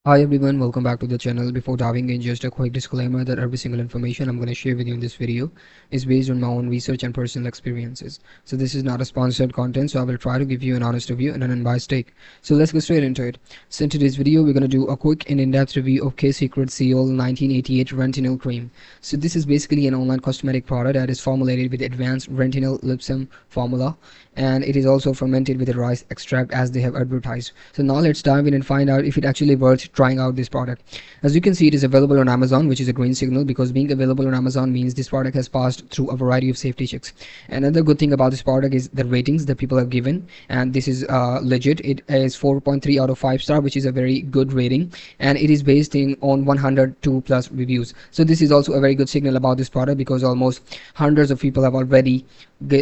Hi everyone, welcome back to the channel. Before diving in, just a quick disclaimer that every single information I'm going to share with you in this video is based on my own research and personal experiences. So this is not a sponsored content, so I will try to give you an honest review and an unbiased take. So let's go straight into it. So in today's video, we're going to do a quick and in-depth review of K-Secret SEOUL 1988 Retinol Cream. So this is basically an online cosmetic product that is formulated with advanced retinol lipsome formula, and it is also fermented with a rice extract as they have advertised. So now let's dive in and find out if it actually worth trying out this product. As you can see, it is available on Amazon, which is a green signal because being available on Amazon means this product has passed through a variety of safety checks. Another good thing about this product is the ratings that people have given, and this is legit. It is 4.3 out of 5 star, which is a very good rating, and it is based on 102 plus reviews. So this is also a very good signal about this product because almost hundreds of people have already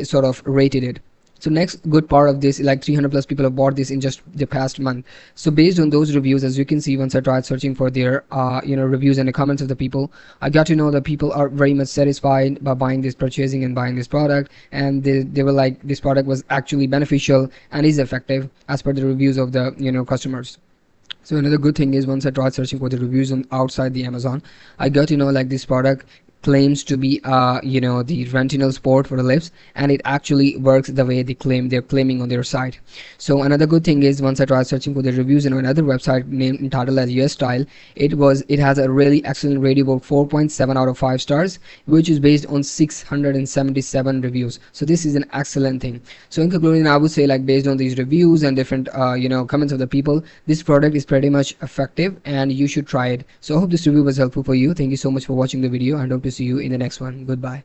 sort of rated it. So next good part of this, like 300 plus people have bought this in just the past month. So based on those reviews, as you can see, once I tried searching for their reviews and the comments of the people, I got to know that people are very much satisfied by buying this, purchasing and buying this product, and they were like, this product was actually beneficial and is effective as per the reviews of the customers. So another good thing is, once I tried searching for the reviews on outside the Amazon, I got to know like this product claims to be the retinol sport for the lips, and it actually works the way they're claiming on their site. So another good thing is, once I tried searching for the reviews on another website named entitled as US Style, it has a really excellent rating of 4.7 out of 5 stars, which is based on 677 reviews. So this is an excellent thing. So in conclusion, I would say, like, based on these reviews and different comments of the people, this product is pretty much effective and you should try it. So I hope this review was helpful for you. Thank you so much for watching the video, and hope to see you in the next one. Goodbye.